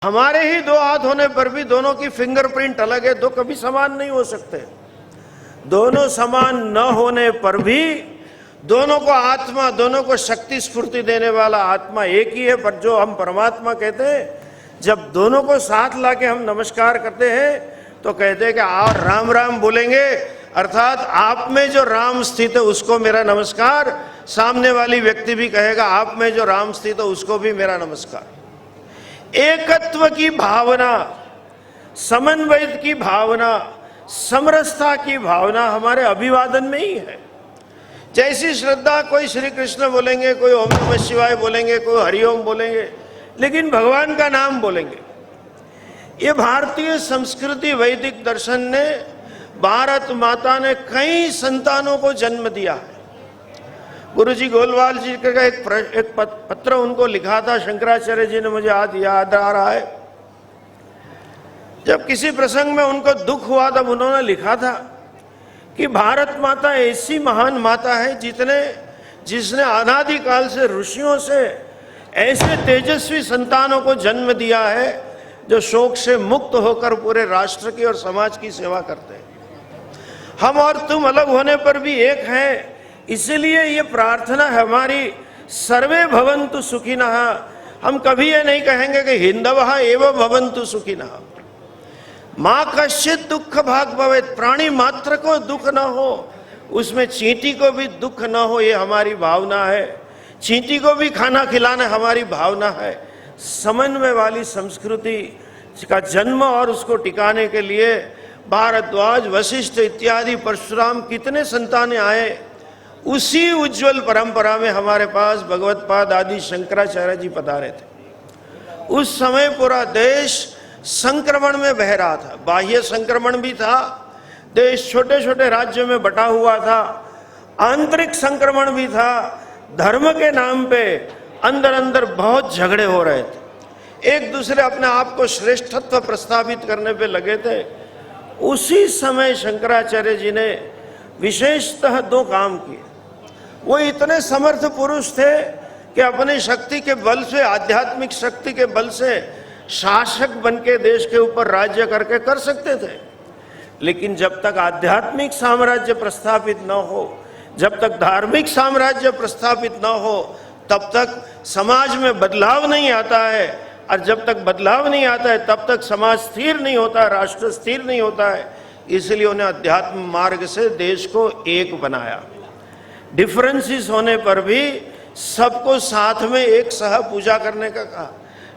हमारे ही दो हाथ होने पर भी दोनों की फिंगरप्रिंट अलग है, दो कभी समान नहीं हो सकते। दोनों समान न होने पर भी दोनों को आत्मा, दोनों को शक्ति स्फूर्ति देने वाला आत्मा एक ही है। पर जो हम परमात्मा कहते हैं, जब दोनों को साथ लाके हम नमस्कार करते हैं तो कहते हैं कि आप राम राम बोलेंगे, अर्थात आप में जो राम स्थित है उसको मेरा नमस्कार, सामने वाली व्यक्ति भी कहेगा आप में जो राम स्थित है उसको भी मेरा नमस्कार। एकत्व की भावना, समन्वय की भावना, समरसता की भावना हमारे अभिवादन में ही है। जैसी श्रद्धा, कोई श्री कृष्ण बोलेंगे, कोई ओम नमः शिवाय बोलेंगे, कोई हरिओम बोलेंगे, लेकिन भगवान का नाम बोलेंगे। ये भारतीय संस्कृति, वैदिक दर्शन ने, भारत माता ने कई संतानों को जन्म दिया है। गुरुजी गोलवाल जी का एक पत्र उनको लिखा था शंकराचार्य जी ने, मुझे याद आ रहा है। जब किसी प्रसंग में उनको दुख हुआ तब उन्होंने लिखा था कि भारत माता ऐसी महान माता है जिसने अनादिकाल से ऋषियों से ऐसे तेजस्वी संतानों को जन्म दिया है जो शोक से मुक्त होकर पूरे राष्ट्र की और समाज की सेवा करते हैं। हम और तुम अलग होने पर भी एक हैं, इसलिए ये प्रार्थना है हमारी, सर्वे भवन्तु सुखिनः। हम कभी ये नहीं कहेंगे कि हिंदवः एव भवन्तु सुखिनः। माँ कश्चित् दुख भाग भवेत्, प्राणी मात्र को दुख न हो, उसमें चींटी को भी दुख न हो, ये हमारी भावना है। चींटी को भी खाना खिलाना हमारी भावना है। समन्वय वाली संस्कृति का जन्म और उसको टिकाने के लिए भारद्वाज, वशिष्ठ इत्यादि परशुराम कितने संतानें आए। उसी उज्जवल परंपरा में हमारे पास भगवत्पाद आदि शंकराचार्य जी पधारे थे। उस समय पूरा देश संक्रमण में बह रहा था, बाह्य संक्रमण भी था, देश छोटे छोटे राज्यों में बटा हुआ था, आंतरिक संक्रमण भी था। धर्म के नाम पे अंदर अंदर बहुत झगड़े हो रहे थे, एक दूसरे अपने आप को श्रेष्ठत्व प्रस्तावित करने पे लगे थे। उसी समय शंकराचार्य जी ने विशेषतः दो काम किए। वो इतने समर्थ पुरुष थे कि अपनी शक्ति के बल से, आध्यात्मिक शक्ति के बल से शासक बनके देश के ऊपर राज्य करके कर सकते थे, लेकिन जब तक आध्यात्मिक साम्राज्य प्रस्थापित न हो, जब तक धार्मिक साम्राज्य प्रस्थापित न हो, तब तक समाज में बदलाव नहीं आता है। और जब तक बदलाव नहीं आता है तब तक समाज स्थिर नहीं होता है, राष्ट्र स्थिर नहीं होता है। इसलिए उन्हें अध्यात्म मार्ग से देश को एक बनाया। डिफरेंसेस होने पर भी सबको साथ में एक सह पूजा करने का कहा।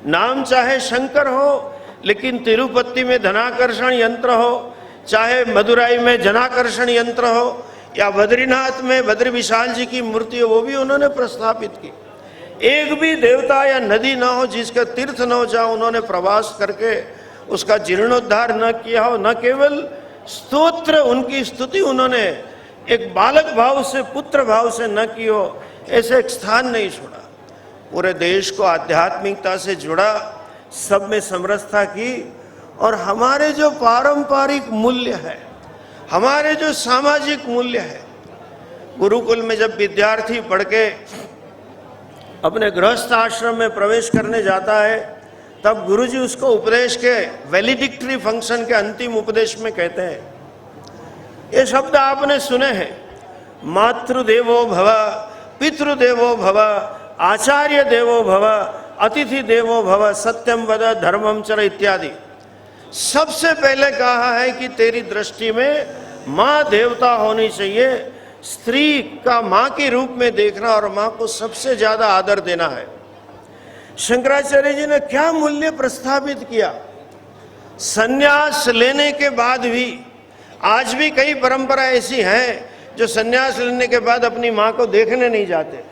नाम चाहे शंकर हो, लेकिन तिरुपति में धनाकर्षण यंत्र हो, चाहे मदुराई में जनाकर्षण यंत्र हो, या बद्रीनाथ में बद्री विशाल जी की मूर्ति हो, वो भी उन्होंने प्रस्थापित की। एक भी देवता या नदी ना हो जिसका तीर्थ न हो जहाँ उन्होंने प्रवास करके उसका जीर्णोद्धार न किया हो। न केवल स्तोत्र, उनकी स्तुति उन्होंने एक बालक भाव से, पुत्र भाव से न की हो, ऐसे एक स्थान नहीं छोड़ा। पूरे देश को आध्यात्मिकता से जुड़ा, सब में समरसता की। और हमारे जो पारंपरिक मूल्य है, हमारे जो सामाजिक मूल्य है, गुरुकुल में जब विद्यार्थी पढ़ के अपने गृहस्थ आश्रम में प्रवेश करने जाता है, तब गुरुजी उसको उपदेश के वैलिडिक्टरी फंक्शन के अंतिम उपदेश में कहते हैं, ये शब्द आपने सुने हैं, मातृदेवो भव, पितृदेवो भव, आचार्य देवो भव, अतिथि देवो भव, सत्यम वद, धर्मम चर इत्यादि। सबसे पहले कहा है कि तेरी दृष्टि में माँ देवता होनी चाहिए, स्त्री का माँ के रूप में देखना और माँ को सबसे ज्यादा आदर देना है। शंकराचार्य जी ने क्या मूल्य प्रस्तावित किया। संन्यास लेने के बाद भी आज भी कई परंपरा ऐसी हैं जो संन्यास लेने के बाद अपनी माँ को देखने नहीं जाते,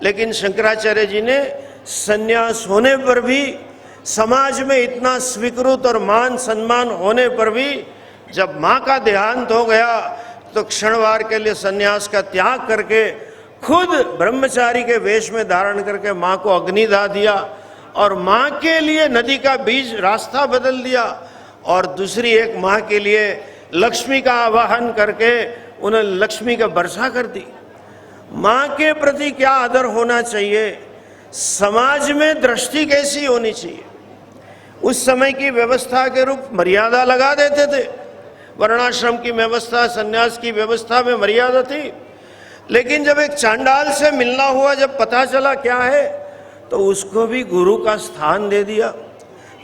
लेकिन शंकराचार्य जी ने संन्यास होने पर भी, समाज में इतना स्वीकृत और मान सम्मान होने पर भी, जब माँ का देहांत हो गया तो क्षणवार के लिए संन्यास का त्याग करके खुद ब्रह्मचारी के वेश में धारण करके माँ को अग्निदाह दिया और माँ के लिए नदी का बीच रास्ता बदल दिया और दूसरी एक माँ के लिए लक्ष्मी का आवाहन करके उन्हें लक्ष्मी का वर्षा कर दी। माँ के प्रति क्या आदर होना चाहिए, समाज में दृष्टि कैसी होनी चाहिए, उस समय की व्यवस्था के रूप मर्यादा लगा देते थे। वर्णाश्रम की व्यवस्था, संन्यास की व्यवस्था में मर्यादा थी, लेकिन जब एक चांडाल से मिलना हुआ, जब पता चला क्या है, तो उसको भी गुरु का स्थान दे दिया।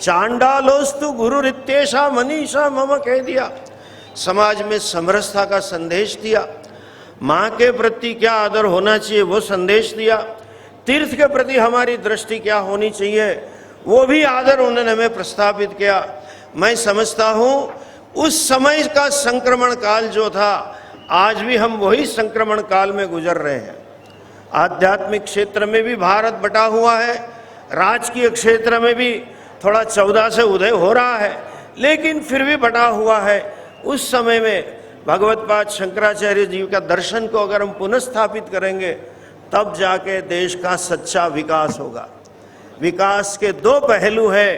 चांडालोस्तु गुरु रित्येषा मनीषा मम कह दिया। समाज में समरसता का संदेश दिया, माँ के प्रति क्या आदर होना चाहिए वो संदेश दिया, तीर्थ के प्रति हमारी दृष्टि क्या होनी चाहिए वो भी आदर उन्होंने हमें प्रस्तावित किया। मैं समझता हूँ उस समय का संक्रमण काल जो था, आज भी हम वही संक्रमण काल में गुजर रहे हैं। आध्यात्मिक क्षेत्र में भी भारत बटा हुआ है, राजकीय क्षेत्र में भी थोड़ा 14 से उदय हो रहा है, लेकिन फिर भी बटा हुआ है। उस समय में भगवत्पाद शंकराचार्य जी का दर्शन को अगर हम पुनर्स्थापित करेंगे, तब जाके देश का सच्चा विकास होगा। विकास के दो पहलू है,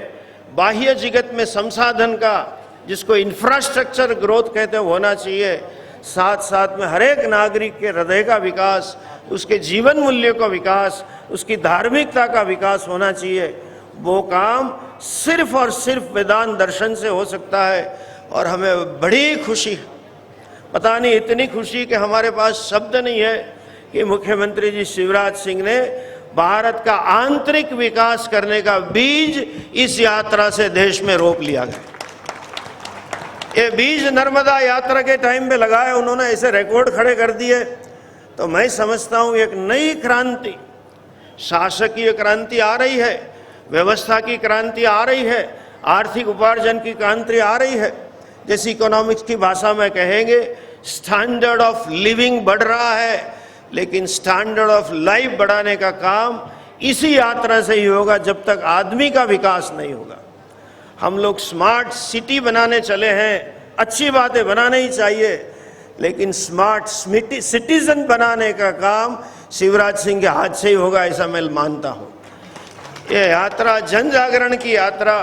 बाह्य जगत में संसाधन का, जिसको इंफ्रास्ट्रक्चर ग्रोथ कहते होना चाहिए, साथ साथ में हर एक नागरिक के हृदय का विकास, उसके जीवन मूल्यों का विकास, उसकी धार्मिकता का विकास होना चाहिए। वो काम सिर्फ और सिर्फ वेदांत दर्शन से हो सकता है। और हमें बड़ी खुशी, पता नहीं इतनी खुशी कि हमारे पास शब्द नहीं है कि मुख्यमंत्री जी शिवराज सिंह ने भारत का आंतरिक विकास करने का बीज इस यात्रा से देश में रोप लिया गया। ये बीज नर्मदा यात्रा के टाइम पे लगाए उन्होंने, ऐसे रिकॉर्ड खड़े कर दिए। तो मैं समझता हूँ एक नई क्रांति, शासकीय क्रांति आ रही है, व्यवस्था की क्रांति आ रही है, आर्थिक उपार्जन की क्रांति आ रही है। जैसे इकोनॉमिक्स की भाषा में कहेंगे, स्टैंडर्ड ऑफ लिविंग बढ़ रहा है, लेकिन स्टैंडर्ड ऑफ लाइफ बढ़ाने का काम इसी यात्रा से ही होगा, जब तक आदमी का विकास नहीं होगा। हम लोग स्मार्ट सिटी बनाने चले हैं, अच्छी बातें बनाने ही चाहिए, लेकिन स्मार्ट सिटीजन बनाने का काम शिवराज सिंह के हाथ से ही होगा, ऐसा मैं मानता हूँ। ये यात्रा जन जागरण की यात्रा,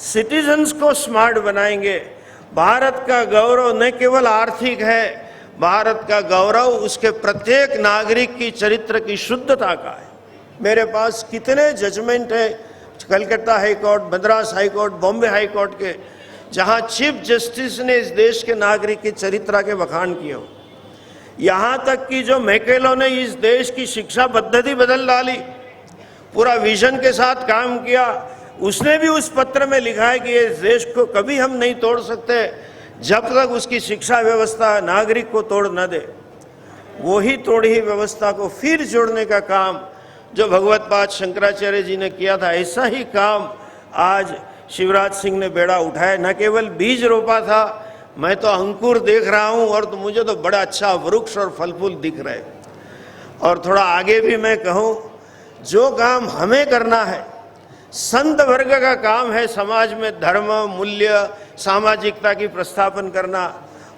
सिटीजन्स को स्मार्ट बनाएंगे। भारत का गौरव न केवल आर्थिक है, भारत का गौरव उसके प्रत्येक नागरिक की चरित्र की शुद्धता का है। मेरे पास कितने जजमेंट है, Calcutta high court, Madras high court, Bombay high court के, जहां चीफ जस्टिस ने इस देश के नागरिक की चरित्र के बखान किए हो। यहाँ तक कि जो मैकेलो ने इस देश की शिक्षा पद्धति बदल डाली, पूरा विजन के साथ काम किया, उसने भी उस पत्र में लिखा है कि इस देश को कभी हम नहीं तोड़ सकते जब तक उसकी शिक्षा व्यवस्था नागरिक को तोड़ न दे। वही तोड़ी व्यवस्था को फिर जोड़ने का काम जो भगवत्पाद शंकराचार्य जी ने किया था, ऐसा ही काम आज शिवराज सिंह ने बेड़ा उठाया। न केवल बीज रोपा था, मैं तो अंकुर देख रहा हूँ, और तो मुझे तो बड़ा अच्छा वृक्ष और फल फूल दिख रहे। और थोड़ा आगे भी मैं कहूँ, जो काम हमें करना है, संत वर्ग का काम है समाज में धर्म, मूल्य, सामाजिकता की प्रस्थापन करना,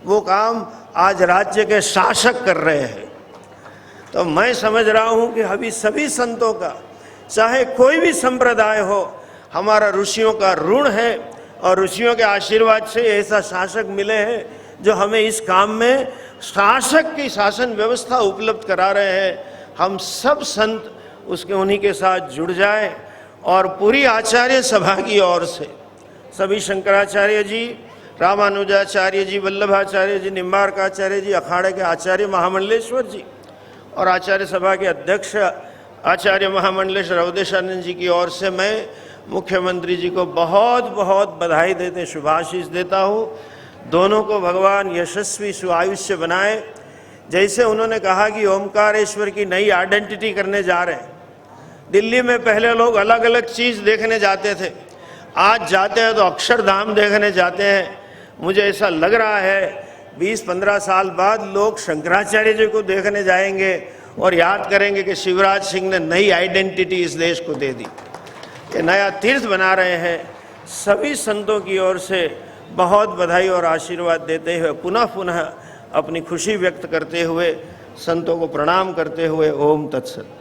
वो काम आज राज्य के शासक कर रहे हैं। तो मैं समझ रहा हूँ कि अभी सभी संतों का, चाहे कोई भी संप्रदाय हो, हमारा ऋषियों का ऋण है, और ऋषियों के आशीर्वाद से ऐसा शासक मिले हैं जो हमें इस काम में शासक की शासन व्यवस्था उपलब्ध करा रहे हैं। हम सब संत उसके उन्हीं के साथ जुड़ जाएं, और पूरी आचार्य सभा की ओर से सभी शंकराचार्य जी, रामानुजाचार्य जी, वल्लभाचार्य जी, निम्बार्काचार्य जी, अखाड़े के आचार्य महामंडलेश्वर जी और आचार्य सभा के अध्यक्ष आचार्य महामंडलेश्वर अवधेशानंद जी की ओर से मैं मुख्यमंत्री जी को बहुत बहुत बधाई देते, शुभाशीष देता हूँ। दोनों को भगवान यशस्वी सुआयुष्य बनाए। जैसे उन्होंने कहा कि ओमकारेश्वर की नई आइडेंटिटी करने जा रहे हैं। दिल्ली में पहले लोग अलग अलग चीज़ देखने जाते थे, आज जाते हैं तो अक्षरधाम देखने जाते हैं। मुझे ऐसा लग रहा है 20-15 साल बाद लोग शंकराचार्य जी को देखने जाएंगे और याद करेंगे कि शिवराज सिंह ने नई आइडेंटिटी इस देश को दे दी, ये नया तीर्थ बना रहे हैं। सभी संतों की ओर से बहुत बधाई और आशीर्वाद देते हुए पुनः पुनः अपनी खुशी व्यक्त करते हुए, संतों को प्रणाम करते हुए, ओम तत्सत।